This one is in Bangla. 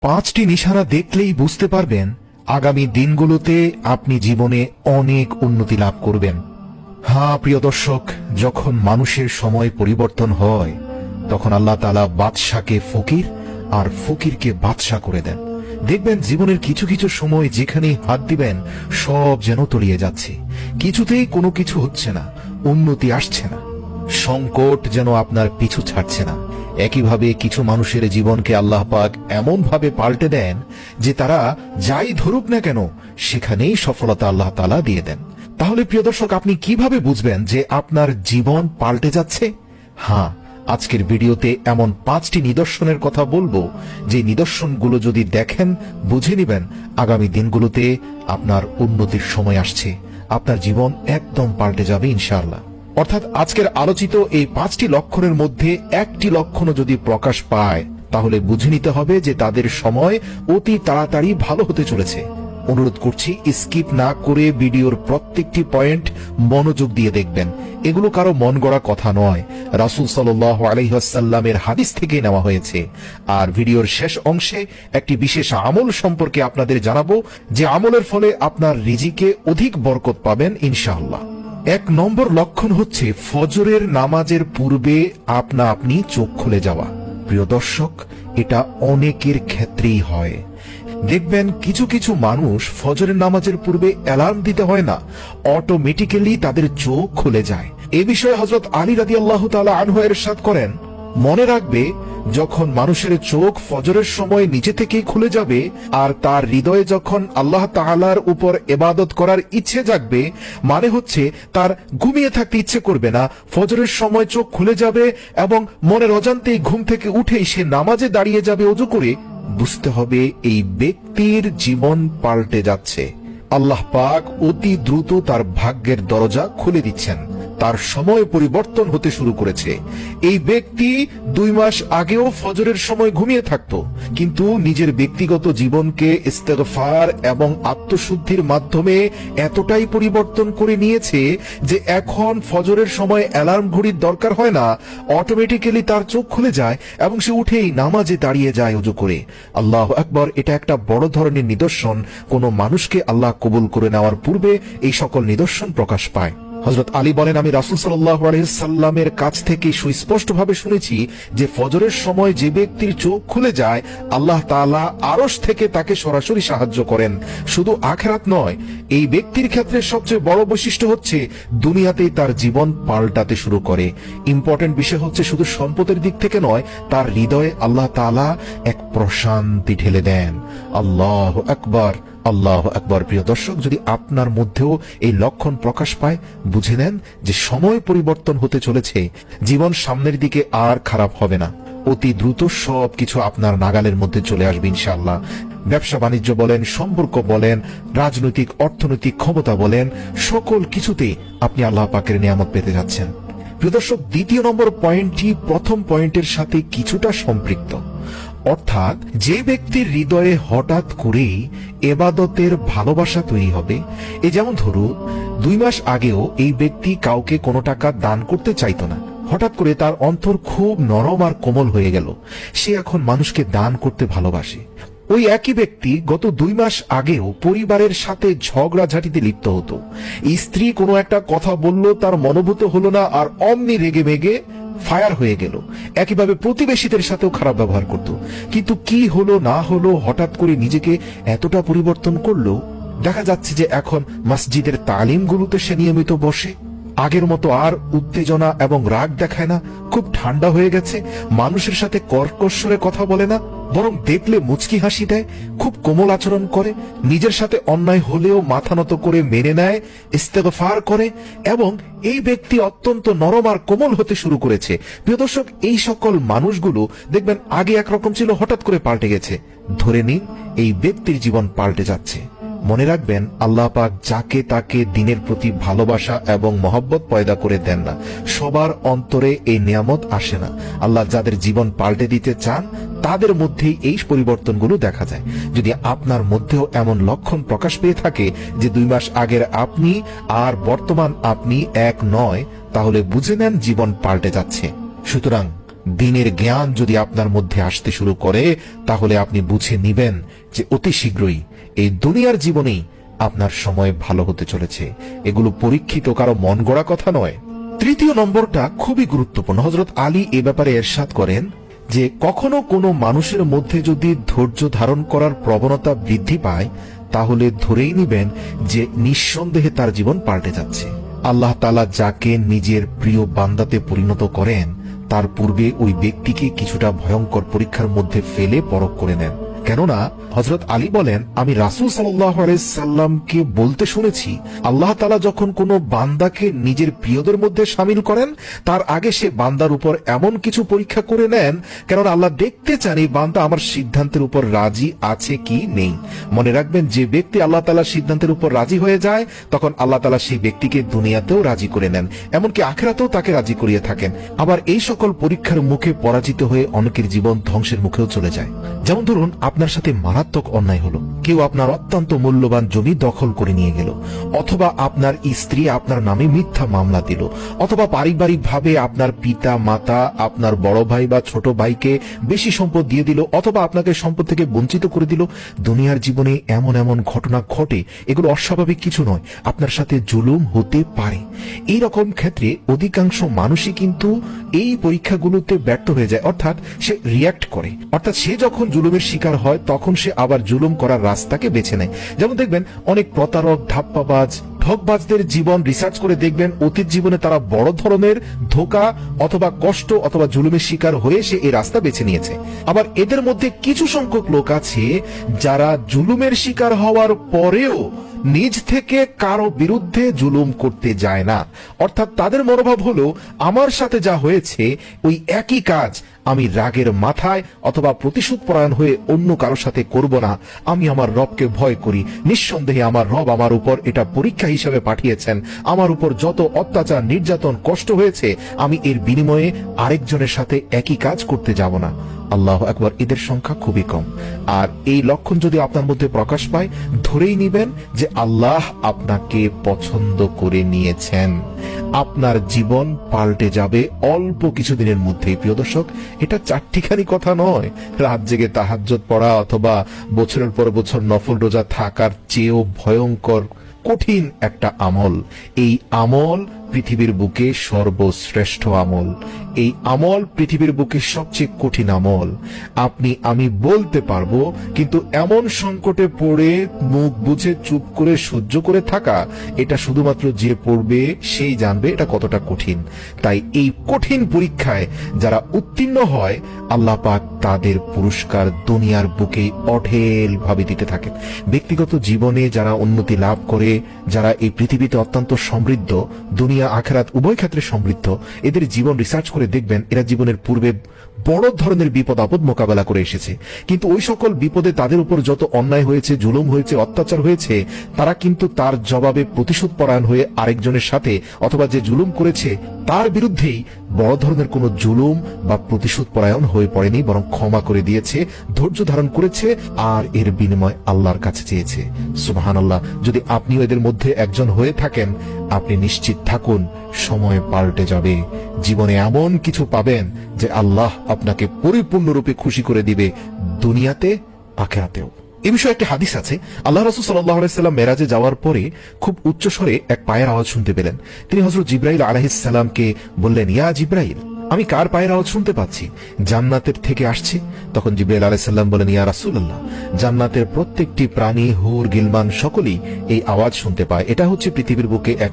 পাঁচটি নিশানা দেখলেই বুঝতে পারবেন আগামী দিনগুলোতে আপনি জীবনে অনেক উন্নতি লাভ করবেন। হ্যাঁ প্রিয় দর্শক, যখন মানুষের সময় পরিবর্তন হয় তখন আল্লাহ তাআলা বাদশাকে ফকির আর ফকিরকে বাদশা করে দেন। দেখবেন জীবনের কিছু কিছু সময় যেখানে হাত দিবেন সব যেন তলিয়ে যাচ্ছে, কিছুতেই কোনো কিছু হচ্ছে না, উন্নতি আসছে না, সংকট যেন আপনার পিছু ছাড়ছে না। একইভাবে কিছু মানুষের জীবনকে আল্লাহ পাক এমন ভাবে পাল্টে দেন যে তারা যাই ধরুক না কেন সেখানেই সফলতা আল্লাহ তাআলা দিয়ে দেন। তাহলে প্রিয় দর্শক, আপনি কিভাবে বুঝবেন যে আপনার জীবন পাল্টে যাচ্ছে? হ্যাঁ, আজকের ভিডিওতে এমন 5টি নিদর্শনের কথা বলবো যে নিদর্শনগুলো যদি দেখেন, বুঝে নেবেন আগামী দিনগুলোতে আপনার উন্নতির সময় আসছে, আপনার জীবন একদম পাল্টে যাবে ইনশাআল্লাহ। অর্থাৎ আজকের আলোচিত এই 5টি লক্ষণের মধ্যে একটি লক্ষণও যদি প্রকাশ পায় তাহলে বুঝে নিতে হবে যে তাদের সময় অতি তাড়াতাড়ি ভালো হতে চলেছে। অনুরোধ করছি স্কিপ না করে ভিডিওর প্রত্যেকটি পয়েন্ট মনোযোগ দিয়ে দেখবেন। এগুলো কারো মন গড়া কথা নয়, রাসূল সাল্লাল্লাহু আলাইহি ওয়াসাল্লামের হাদিস থেকে নেওয়া হয়েছে। আর ভিডিওর শেষ অংশে একটি বিশেষ আমল সম্পর্কে আপনাদের জানাবো, যে আমলের ফলে আপনার রিজিকে অধিক বরকত পাবেন ইনশাআল্লাহ। 1 নম্বর লক্ষণ হচ্ছে ফজরের নামাজের পূর্বে আপনা আপনি চোখ খুলে যাওয়া। প্রিয় দর্শক, এটা অনেকের ক্ষেত্রেই হয়। দেখবেন কিছু কিছু মানুষ ফজরের নামাজের পূর্বে অ্যালার্ম দিতে হয় না, অটোমেটিক্যালি তাদের চোখ খুলে যায়। এ বিষয়ে হযরত আলী রাদিয়াল্লাহু তাআলা আনহু ইরশাদ করেন, মনে রাখবে যখন মানুষের চোখ ফজরের সময় নিচে থেকেই খুলে যাবে আর তার হৃদয়ে যখন আল্লাহ তাআলার উপর ইবাদত করার ইচ্ছে জাগবে, মানে হচ্ছে তার ঘুমিয়ে থাকতে ইচ্ছে করবে না, ফজরের সময় চোখ খুলে যাবে এবং মনের অজান্তেই ঘুম থেকে উঠেই সে নামাজে দাঁড়িয়ে যাবে ওযু করে, বুঝতে হবে এই ব্যক্তির জীবন পাল্টে যাচ্ছে। আল্লাহ পাক অতি দ্রুত তার ভাগ্যের দরজা খুলে দিচ্ছেন, তার সময় পরিবর্তন হতে শুরু করেছে। এই ব্যক্তি 2 মাস আগেও ফজরের সময় ঘুমিয়ে থাকতো, কিন্তু নিজের ব্যক্তিগত জীবনকে ইস্তেগফার এবং আত্মশুদ্ধির মাধ্যমে এতটাই পরিবর্তন করে নিয়েছে যে এখন ফজরের সময় অ্যালার্ম ঘড়ির দরকার হয় না, অটোমেটিক্যালি তার চোখ খুলে যায় এবং সে উঠেই নামাজে দাঁড়িয়ে যায় ওযু করে। আল্লাহু আকবার! এটা একটা বড় ধরনের নিদর্শন। কোনো মানুষকে আল্লাহ কবুল করে নেওয়ার পূর্বে এই সকল নিদর্শন প্রকাশ পায়। হযরত আলী বলেন, আমি রাসূল সাল্লাল্লাহু আলাইহি সাল্লামের কাছ থেকে সুস্পষ্টভাবে শুনেছি যে ফজরের সময় যে ব্যক্তির চোখ খুলে যায় আল্লাহ তাআলা আরশ থেকে তাকে সরাসরি সাহায্য করেন। শুধু আখিরাত নয়, এই ব্যক্তির ক্ষেত্রে সবচেয়ে বড় বৈশিষ্ট্য হচ্ছে দুনিয়াতেই তার জীবন পাল্টাতে শুরু করে। ইম্পর্টেন্ট বিষয় হচ্ছে শুধু সম্পদের দিক থেকে নয়, তার হৃদয়ে আল্লাহ তাআলা এক প্রশান্তি ঢেলে দেন। আল্লাহু আকবার, আল্লাহু আকবার! প্রিয় দর্শক, যদি আপনার মধ্যেও এই লক্ষণ প্রকাশ পায়, বুঝে নেন যে সময় পরিবর্তন হতে চলেছে, জীবন সামনের দিকে আর খারাপ হবে না, অতি দ্রুত সবকিছু আপনার নাগালের মধ্যে চলে আসবে ইনশাআল্লাহ। ব্যবসা বাণিজ্য বলেন, সম্পর্ক বলেন, রাজনৈতিক অর্থনৈতিক ক্ষমতা বলেন, সকল কিছুতেই আপনি আল্লাহ পাকের নিয়ামত পেতে যাচ্ছেন। প্রিয় দর্শক, 2 নম্বর পয়েন্টটি প্রথম পয়েন্টের সাথে কিছুটা সম্পৃক্ত। অর্থাৎ যে ব্যক্তির হৃদয়ে হঠাৎ করেই ইবাদতের ভালোবাসা তৈরি হবে, এই যেমন ধরুন 2 মাস আগেও এই ব্যক্তি কাউকে কোনো টাকা দান করতে চাইতো না, হঠাৎ করে তার অন্তর খুব নরম আর কোমল হয়ে গেল, সে এখন মানুষকে দান করতে ভালোবাসে। ওই একই ব্যক্তি গত 2 মাস আগেও পরিবারের সাথে ঝগড়াঝাটিতে লিপ্ত হতো, স্ত্রী কোনো একটা কথা বলল, তার মনোভূত হলো না আর অমনি রেগে মেগে ফায়ার হয়ে গেল। একইভাবে প্রতিবেশীদের সাথেও খারাপ ব্যবহার করত, কিন্তু কি হলো না হলো হঠাৎ করে নিজেকে এতটা পরিবর্তন করলো। দেখা যাচ্ছে যে এখন মসজিদের তালিমগুলোতে সে নিয়মিত বসে, আগের মতো আর উত্তেজনা এবং রাগ দেখায় না, খুব ঠান্ডা হয়ে গেছে, মানুষের সাথে কর্কশ্বরে কথা বলে না, বরং দেখলে মুচকি হাসি দেয়, খুব কোমল আচরণ করে, নিজের সাথে অন্যায় হলেও মাথা নত করে মেনে নেয়, ইস্তেগফার করে, এবং এই ব্যক্তি অত্যন্ত নরম আর কোমল হতে শুরু করেছে। প্রিয় দর্শক, এই সকল মানুষগুলো দেখবেন আগে একরকম ছিল, হঠাৎ করে পাল্টে গেছে। ধরে নিন এই ব্যক্তির জীবন পাল্টে যাচ্ছে। মনে রাখবেন, আল্লাহ পাক যাকে তাকে দিনের প্রতি ভালোবাসা এবং মহব্বত পয়দা করে দেন না, সবার অন্তরে এই নিয়ামত আসে না। আল্লাহ যাদের জীবন পাল্টে দিতে চান তাদের মধ্যেই এই পরিবর্তনগুলো দেখা যায়। যদি আপনার মধ্যেও এমন লক্ষণ প্রকাশ পেয়ে থাকে যে 2 মাস আগের আপনি আর বর্তমান আপনি এক নয়, তাহলে বুঝে নেন জীবন পাল্টে যাচ্ছে। সুতরাং দিনের জ্ঞান যদি আপনার মধ্যে আসতে শুরু করে, তাহলে আপনি বুঝে নিবেন যে অতি শীঘ্রই এই দুনিয়ার জীবনেই আপনার সময় ভালো হতে চলেছে। এগুলো পরীক্ষিত কারো মন গড়া কথা নয়। তৃতীয় নম্বরটা খুবই গুরুত্বপূর্ণ। হযরত আলী এ ব্যাপারে ইরশাদ করেন যে কখনো কোনো মানুষের মধ্যে যদি ধৈর্য ধারণ করার প্রবণতা বৃদ্ধি পায়, তাহলে ধরেই নিবেন যে নিঃসন্দেহে তার জীবন পাল্টে যাচ্ছে। আল্লাহ তাআলা যাকে নিজের প্রিয় বান্দাতে পরিণত করেন, তার পূর্বে ওই ব্যক্তিকে কিছুটা ভয়ঙ্কর পরীক্ষার মধ্যে ফেলে পরখ করে নেন। কেননা হযরত আলী বলেন, আমি রাসূল সাল্লাল্লাহু আলাইহি সাল্লামকে বলতে শুনেছি, আল্লাহ তাআলা যখন কোনো বান্দাকে নিজের প্রিয়দের মধ্যে শামিল করেন, তার আগে সে বান্দার উপর এমন কিছু পরীক্ষা করে নেন, কেননা আল্লাহ দেখতে চান এই বান্দা আমার সিদ্ধান্তের উপর রাজি আছে কি নেই। মনে রাখবেন, যে ব্যক্তি আল্লাহ তাআলার সিদ্ধান্তের উপর রাজি হয়ে যায়, তখন আল্লাহ তাআলা সেই ব্যক্তিকে দুনিয়াতেও রাজি করে নেন, এমনকি আখিরাতেও তাকে রাজি করিয়ে থাকেন। আবার এই সকল পরীক্ষার মুখে পরাজিত হয়ে অনেকের জীবন ধ্বংসের মুখেও চলে যায়। যেমন ধরুন, আপনার সাথে মারাত্মক অন্যায় হলো, কেউ আপনার অত্যন্ত মূল্যবান জমি দখল করে নিয়ে গেল, অথবা আপনার স্ত্রী আপনার নামে মিথ্যা মামলা দিল, অথবা পারিবারিক ভাবে আপনার পিতা মাতা আপনার বড় ভাই বা ছোট ভাইকে বেশি সম্পদ দিয়ে দিল, অথবা আপনাকে সম্পদ থেকে বঞ্চিত করে দিল। দুনিয়ার জীবনে এমন এমন ঘটনা ঘটে, এগুলো অস্বাভাবিক কিছু নয়, আপনার সাথে জুলুম হতে পারে। এই রকম ক্ষেত্রে অধিকাংশ মানুষই কিন্তু এই পরীক্ষাগুলোতে ব্যর্থ হয়ে যায়, অর্থাৎ সে রিয়্যাক্ট করে। অর্থাৎ সে যখন জুলুমের শিকার হয়, তখন সে আবার জুলুম করার রাস্তাকে বেছে নেয়। যেমন দেখবেন, অনেক প্রতারক, ধাপ্পাবাজ, ঠকবাজদের জীবন রিসার্চ করে দেখবেন, অতীত জীবনে তারা বড় ধরনের ধোঁকা অথবা কষ্ট অথবা জুলুমের শিকার হয়ে সে এই রাস্তা বেছে নিয়েছে। আবার এদের মধ্যে কিছু সংখ্যক লোক আছে যারা জুলুমের শিকার হওয়ার পরেও নিজ থেকে কারো বিরুদ্ধে জুলুম করতে যায় না। অর্থাৎ তাদের মনোভাব হলো, আমার সাথে যা হয়েছে ওই একই কাজ আমি রাগের মাথায় অথবা প্রতিশোধ পরায়ণ হয়ে অন্য কারোর সাথে করব না। আমি আমার রবকে ভয় করি, নিঃসন্দেহে আমার রব আমার উপর এটা পরীক্ষা হিসেবে পাঠিয়েছেন। আমার উপর যত অত্যাচার, নির্যাতন, কষ্ট হয়েছে, আমি এর বিনিময়ে আরেকজনের সাথে একই কাজ করতে যাব না। আল্লাহু আকবার। এদের সংখ্যা খুবই কম। আর এই লক্ষণ যদি আপনার মধ্যে প্রকাশ পায়, ধরেই নিবেন যে আল্লাহ আপনাকে পছন্দ করে নিয়েছেন। আপনার জীবন পাল্টে যাবে অল্প কিছুদিনের মধ্যেই। প্রিয় দর্শক, এটা চারটিখানি কথা নয়। রাত জেগে তাহাজ্জুদ পড়া অথবা বছরের পর বছর নফল রোজা থাকার চেয়েও ভয়ঙ্কর কঠিন একটা আমল। এই আমল পৃথিবীর বুকে সর্বশ্রেষ্ঠ আমল। এই আমল পৃথিবীর বুকে সবচেয়ে কঠিন আমল। আপনি আমি বলতে পারবো, কিন্তু এমন সংকটে পড়ে মুখ বুজে চুপ করে সহ্য করে থাকা, এটা শুধুমাত্র যে পড়বে সেই জানবে এটা কতটা কঠিন। তাই এই কঠিন পরীক্ষায় যারা উত্তীর্ণ হয়, আল্লাহ পাক তাদের পুরস্কার দুনিয়ার বুকে অঢেল ভাবে দিতে থাকেন। ব্যক্তিগত জীবনে যারা উন্নতি লাভ করে, যারা এই পৃথিবীতে অত্যন্ত সমৃদ্ধ, দুনিয়া আখিরাত উভয় ক্ষেত্রে সমৃদ্ধ, এদের জীবন রিসার্চ করে দেখবেন এরা জীবনের পূর্বে বড় ধরনের বিপদ আপদ মোকাবেলা করে এসেছে, কিন্তু ওই সকল বিপদে তাদের উপর যত অন্যায় হয়েছে, জুলুম হয়েছে, অত্যাচার হয়েছে, তারা কিন্তু তার জবাবে প্রতিশোধ পরায়ণ হয়ে আরেকজনের সাথে অথবা যে জুলুম করেছে তার বিরুদ্ধেই বড় ধরনের কোনো জুলুম বা প্রতিশোধ পরায়ণ হয়ে পড়েনি, বরং ক্ষমা করে দিয়েছে, ধৈর্য ধারণ করেছে আর এর বিনিময় আল্লাহর কাছে চেয়েছে। সুবহানাল্লাহ। যদি আপনিও এদের মধ্যে একজন হয়ে থাকেন, আপনি নিশ্চিত থাকুন সময় পাল্টে যাবে। জীবনে এমন কিছু পাবেন যে আল্লাহ আপনাকে পরিপূর্ণরূপে খুশি করে দিবে, দুনিয়াতে আখিরাতেও। এই বিষয়ে একটি হাদিস আছে। আল্লাহ রাসূল সাল্লাল্লাহু আলাইহি সাল্লাম মেরাজে যাওয়ার পরে খুব উচ্চ স্বরে এক পায়ের আওয়াজ শুনতে পেলেন। তিনি হযরত জিবরাইল আলাইহিস সালামকে বললেন, ইয়া জিবরাইল, আমি কার পায়ের আওয়াজ শুনতে পাচ্ছি? জান্নাতের থেকে আসছে। তখন জিবরাইল আলাইহিস সালাম বলেন, ইয়া রাসূলুল্লাহ, জান্নাতের প্রত্যেকটি প্রাণী, হুর, গিলমান সকলেই এই আওয়াজ শুনতে পায়। এটা হচ্ছে পৃথিবীর বুকে এক